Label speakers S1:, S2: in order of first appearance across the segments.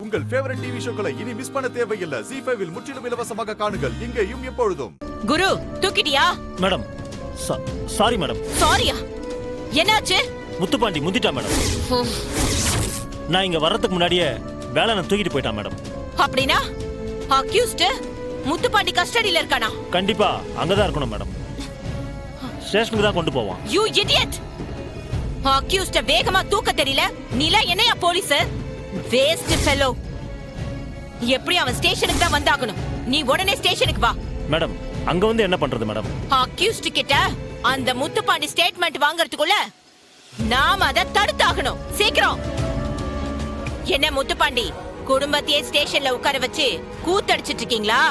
S1: உங்கள் favourite TV ஷோக்களை இனி miss பண்ண தேவையில்லை. ZEE5 இல் முற்றிலும் இலவசமாக காணுங்கள். இங்கேயும் எப்பொழுதும்.
S2: குரு தூக்கிட்டியா?
S3: Madam sorry madam.
S2: சாரியா? என்னாச்சு?
S3: முத்துப்பாண்டி முந்திட்டா மேடம். நான் இங்க வர்றதுக்கு முன்னாடியே வேலனை தூக்கிட்டு போயிட்டான் மேடம்.
S2: அப்படினா அக்யூஸ்ட் முத்துப்பாண்டி கஸ்டடியில இருக்கானா?
S3: கண்டிப்பா அங்கதான் இருக்கணும் மேடம். ஸ்டேஷனுக்கு தான் கொண்டு போவான்.
S2: You idiot! அக்யூஸ்ட வேகமா தூக்க தெரியல. நீலா என்னையா போலீஸ்? Waste fellow. எப்படி அவன் ஸ்டேஷனுக்கு தான் வந்தாகணும். நீ உடனே ஸ்டேஷனுக்கு வா.
S3: மேடம் அங்க வந்து என்ன பண்றது மேடம்?
S2: அக்யூஸ்ட் கிட்ட அந்த முத்துப்பாண்டி ஸ்டேட்மெண்ட் வாங்குறதுக்குள்ள நாம அதை தடுத்தாகணும். சீக்கிரம். என்ன முத்துப்பாண்டி, குடும்பத்தையே ஸ்டேஷன்ல உட்கார வச்சு கூத்தடிச்சிட்டு இருக்கீங்களா?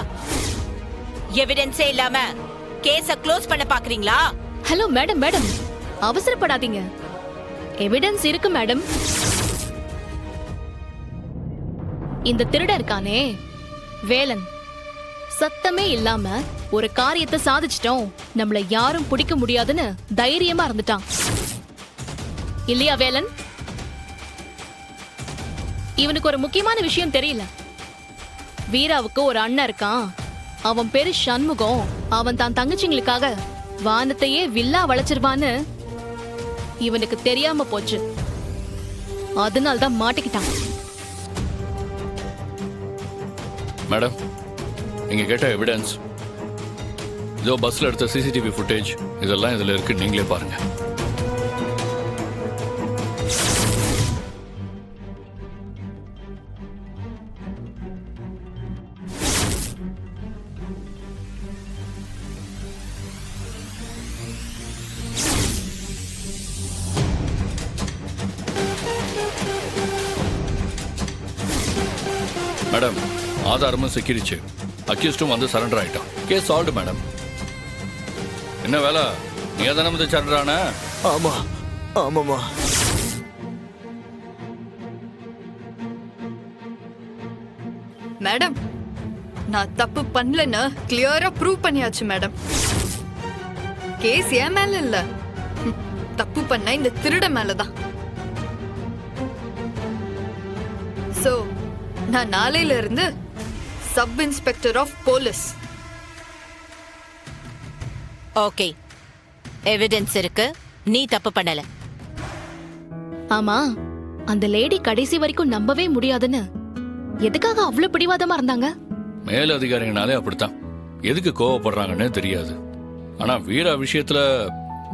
S2: எவிடன்ஸே இல்லாம கேஸ க்ளோஸ் பண்ண பாக்குறீங்களா?
S4: ஹலோ மேடம், மேடம் அவசரப்படாதீங்க. எவிடன்ஸ் இருக்கு மேடம். இந்த திருடன் இருக்கானே வேலன், சத்தமே இல்லாம ஒரு காரியத்தை சாதிச்சிட்டோம், நம்மள யாரும் பிடிக்க முடியாதுன்னு தைரியமா இருந்துட்டான் இல்லையா வேலன்? இவனுக்கு ஒரு முக்கியமான விஷயம் தெரியல. வீராவுக்கு ஒரு அண்ணன் இருக்கான். அவன் பேரு சண்முகம். அவன் தான் தங்கச்சிங்களுக்காக வானத்தையே வில்லா வளைச்சிருவான்னு இவனுக்கு தெரியாம போச்சு. அதனால்தான் மாட்டிக்கிட்டான்.
S5: மேடம், நீங்க கேட்ட எவிடன்ஸ் இதோ பஸ்ல எடுத்த சிசிடிவி ஃபுட்டேஜ் இதெல்லாம் இதுல இருக்கு. நீங்களே பாருங்க. மேடம், ஆதாரமும் சிக்கிடுச்சு. அக்யூஸ்டும் வந்து சரண்டர் ஆயிட்டான். Case solved madam. என்ன வேலை, நீ தானே வந்து சரண்டர் ஆன?
S6: ஆமா ஆமாமா.
S7: மேடம், நான் தப்பு பண்ணலன்னு கிளியரா ப்ரூவ் பண்ணியாச்சு மேடம். கேஸ் ஏன் மேல இல்ல, தப்பு பண்ண இந்த திருட மேலதான். சோ நான் நாளையில இருந்து sub inspector of police.
S2: Okay, evidence இருக்கு. நீ தப்பு பண்ணல.
S4: ஆமா, அந்த லேடி கடைசி வரைக்கும் நம்பவே முடியாதுன்னு எதுக்காக அவ்வளவு பிடிவாதமா இருந்தாங்க?
S5: மேல் அதிகாரிங்கனாலே அப்படித்தான். எதுக்கு கோவப்படுறாங்கன்னு தெரியாது. ஆனா வீரா விஷயத்துல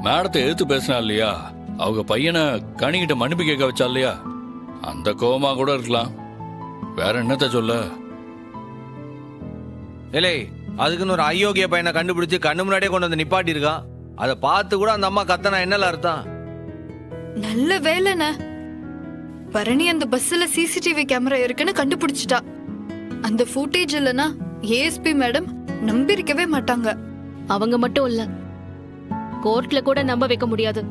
S5: மேடத்தை எதிர்த்து பேசினா இல்லையா, அவங்க பையனை கணிக்கிட்ட மன்னிப்பு கேட்க வச்சா இல்லையா, அந்த கோவமா கூட இருக்கலாம். வேற என்னத்த சொல்ல?
S6: இல்லை, அதுக்குன்னு ஒரு அயோக்கிய பையனை கண்டுபிடிச்சு கண்ணு முன்னாடியே கொண்டு வந்து நிப்பாட்டி இருக்கான். அதை பார்த்து கூட அந்த அம்மா கத்தனா என்னல அர்த்தம்?
S7: நல்ல வேலைண்ண, பரணி அந்த பஸ்ல சிசிடிவி கேமரா இருக்குன்னு கண்டுபிடிச்சிட்டா. அந்த ஃபுட்டேஜ் இல்லனா ஏஎஸ்பி மேடம் நம்பிருக்கவே மாட்டாங்க.
S4: அவங்க மட்டும் இல்ல, கோர்ட்ல கூட நம்ப வைக்க முடியாது.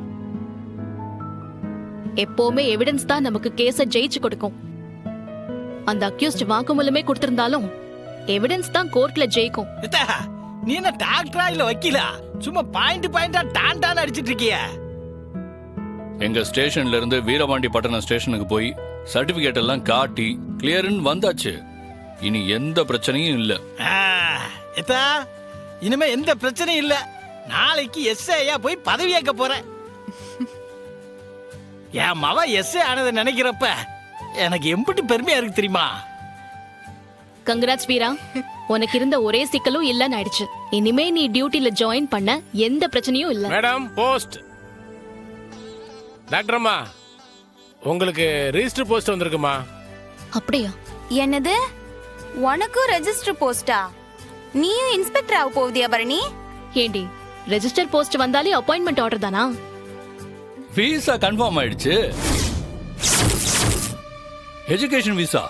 S4: எப்பவுமே எவிடன்ஸ் தான் நமக்கு கேஸ ஜெயிச்சு கொடுக்கும். அந்த அக்யூஸ்ட் வாக்குமூலமே கொடுத்திருந்தாலும் எவிடன்ஸ் தான் கோர்ட்ல ஜெயிக்கும்.
S8: நீ என்ன டாக்டரா இல்ல வக்கீலா? சும்மா பாயிண்டா டான் அடிச்சிட்டு இருக்கிய.
S5: எங்க ஸ்டேஷன்ல இருந்து வீரபாண்டி பட்டணம் ஸ்டேஷனுக்கு போய் சர்டிபிகேட் எல்லாம் காட்டி கிளியர்னு வந்தாச்சு. இனி எந்த பிரச்சனையும் இல்ல.
S8: இனிமே எந்த பிரச்சனையும் இல்ல. நாளைக்கு எஸ்ஐயா போய் பதவி ஏற்க போறேன். என் மவ எஸ்ஐ ஆனதை நினைக்கிறப்ப எனக்கு எம்பிட்டு பெருமையா இருக்கு தெரியுமா?
S4: கங்க்ராட்ஸ் வீரா, உனக்கு இருந்த ஒரே சிக்கலும் இல்லன்னு ஆயிடுச்சு. இனிமே நீ டியூட்டில ஜாயின் பண்ண எந்த பிரச்சனையும் இல்ல.
S9: Madam, post. டாக்டர் அம்மா, உங்களுக்கு ரெஜிஸ்டர் போஸ்ட் வந்திருக்குமா?
S4: அப்படியா?
S10: என்னது, உனக்கும் ரெஜிஸ்டர் போஸ்டா? நீயும் இன்ஸ்பெக்டர் ஆக போகுதியா பரணி?
S4: ஏண்டி, ரெஜிஸ்டர் போஸ்ட் வந்தாலே அப்பாயின்மெண்ட் ஆர்டர் தானா?
S5: விசா கன்ஃபார்ம் ஆயிடுச்சு. Education visa.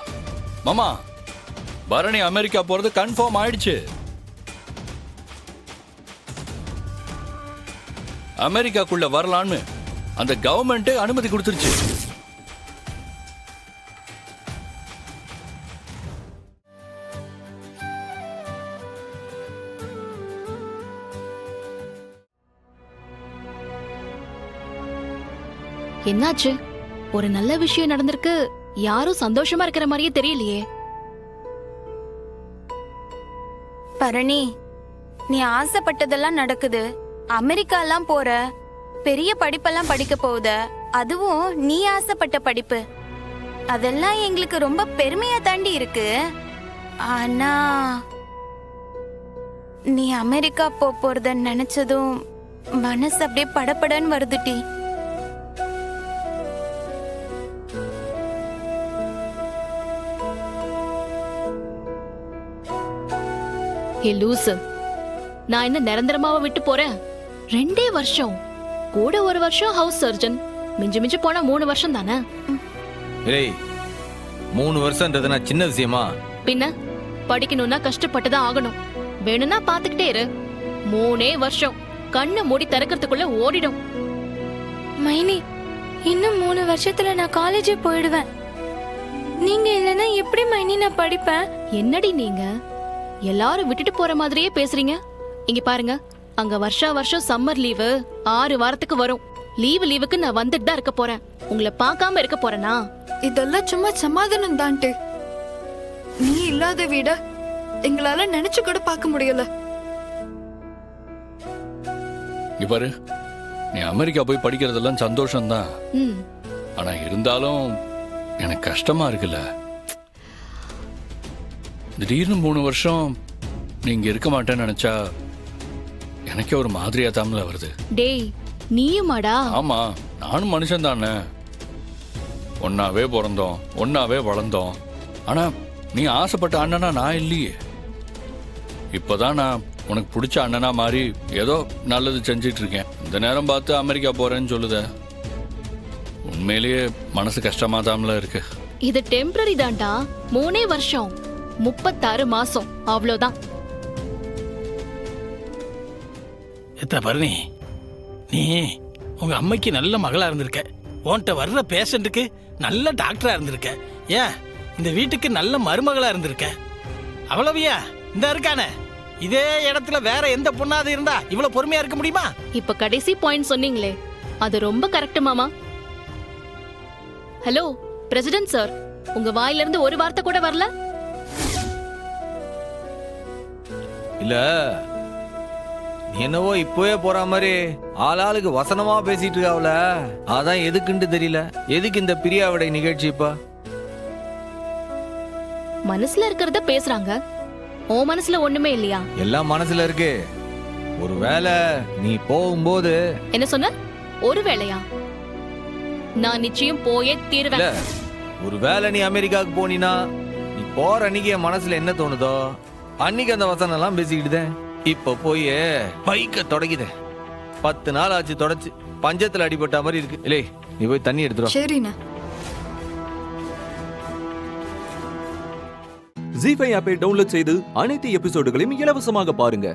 S5: மாமா, பரணி அமெரிக்கா போறது கன்ஃபார்ம் ஆயிடுச்சு. அமெரிக்காக்குள்ள வரலான்னு அந்த கவர்மெண்ட் அனுமதி கொடுத்துருச்சு.
S4: என்னாச்சு? ஒரு நல்ல விஷயம் நடந்திருக்கு, யாரும் சந்தோஷமா இருக்கிற மாதிரியே தெரியலையே.
S10: பரணி, நீ ஆசைப்பட்டதெல்லாம் நடக்குது. அமெரிக்காலாம் போற, பெரிய படிப்பெல்லாம் படிக்க போகுத, அதுவும் நீ ஆசைப்பட்ட படிப்பு. அதெல்லாம் எங்களுக்கு ரொம்ப பெருமையா தாண்டி இருக்கு. ஆனா நீ அமெரிக்கா போறத நினைச்சதும் மனசு அப்படியே படபடன்னு வருதுட்டி.
S4: ஏ லூசு, நான் என்ன நிரந்தரமாவா விட்டு போறேன்? 2 வருஷம், கூட 1 வருஷம் ஹவுஸ் சர்ஜன், மிஞ்சி மிஞ்சி போனா 3 வருஷம் தானே.
S6: ஏய், 3 வருஷம்ன்றதுனா சின்ன விஷயமா?
S4: பின்ன படிக்கணும்னா கஷ்டப்பட்டுதான் ஆகணும். வேணும்னா பாத்துக்கிட்டே இரு. 3 வருஷம் கண்ணு மூடி திறக்கிறதுக்குள்ள ஓடிடும்.
S10: மைனி, இன்னும் 3 வருஷத்துல நான் காலேஜே போயிடுவேன். நீங்க இல்லைன்னா எப்படி மைனி நான் படிப்பேன்?
S4: என்னடி நீங்க எல்லாரும் விட்டுட்டு போற மாதிரியே பேசுறீங்க. இங்க பாருங்க, அங்க வருஷா வருஷம் சம்மர் லீவு 6 வாரத்துக்கு வரும். லீவுக்கு நான் வந்துட்டு தான் இருக்க போறேன். உங்களை பார்க்காம இருக்க போறேனா?
S7: இதெல்லாம் சும்மா சமாதானம் தான்ட்டு. நீ இல்லாத வீட எங்களால நினைச்சு கூட பார்க்க முடியல.
S5: இங்க பாரு, நீ அமெரிக்கா போய் படிக்கிறதெல்லாம் சந்தோஷம்தான்.
S4: ம்,
S5: ஆனா இருந்தாலும் எனக்கு கஷ்டமா இருக்குல்ல. திடீர்னு 3 வருஷம் நீங்க இருக்க மாட்டேன்னு நினைச்சா எனக்கே ஒரு மாதிரியா தாமல வருது.
S4: டேய் நீயுமாடா?
S5: ஆமா, நானும் மனுஷன் தானே. ஒன்னாவே பிறந்தோம், ஒன்னாவே வளர்ந்தோம். ஆனா நீ ஆசைப்பட்ட அண்ணனா நான் இல்லையே. இப்பதான் நான் உனக்கு பிடிச்ச அண்ணனா மாறி ஏதோ நல்லது செஞ்சிட்டு இருக்கேன். இந்த நேரம் பார்த்து அமெரிக்கா போறேன்னு சொல்லுத. உண்மையிலேயே மனசு கஷ்டமா தாமல இருக்கு.
S4: இது டெம்பரரி தான்டா. 3 வருஷம் 36 மாசம், அவ்வளவுதான்.
S8: எத்தனை பரணி, நீ உங்க அம்மைக்கு நல்ல மகளா இருந்திருக்க. உன்கிட்ட வர்ற பேஷண்ட்டுக்கு நல்ல டாக்டரா இருந்திருக்க. ஏன் இந்த வீட்டுக்கு நல்ல மருமகளா இருந்திருக்க. அவ்வளவையா இந்த இருக்கானே, இதே இடத்துல வேற எந்த பொண்ணாவது இருந்தா இவ்வளவு பொறுமையா இருக்க முடியுமா?
S4: இப்ப கடைசி பாயிண்ட் சொன்னீங்களே, அது ரொம்ப கரெக்ட் மாமா. ஹலோ பிரசிடென்ட் சார், உங்க வாயில இருந்து ஒரு வார்த்தை கூட வரல.
S6: இல்ல, நீ என்னவோ இப்பவே போற மாதிரி ஆளாளுக்கு வசனமா பேசிட்டு இருக்காவல. அதான் எதுக்குன்னு தெரியல. எதுக்கு இந்த பிரியாவிடை நிகழ்ச்சி? இப்ப
S4: மனசுல இருக்கிறத பேசுறாங்க. ஓ மனசுல ஒண்ணுமே இல்லையா?
S6: எல்லாம் மனசுல இருக்கு. ஒருவேளை நீ போகும்போது.
S4: என்ன சொன்ன? ஒரு வேளையா? நான் நிச்சயம் போயே
S6: இல்ல,
S4: தீருவேன்.
S6: ஒருவேளை நீ அமெரிக்காவுக்கு போனீனா, நீ போற அன்னைக்கு என் மனசுல என்ன தோணுதோ அன்னைக்கு அந்த வசனம் எல்லாம் பேசிக்கிட்டுதே. இப்ப போய் பைக்க தொடக்குதே. 10 நாள் ஆச்சு தொடச்சு. பஞ்சத்துல அடிபட்ட மாதிரி இருக்கு. இல்லை, நீ போய் தண்ணி எடுத்துரு.
S7: சரிண்ணா.
S11: ஜீ5 ஆப்பை டவுன்லோட் செய்து அனைத்து எபிசோடுகளையும் இலவசமாக பாருங்க.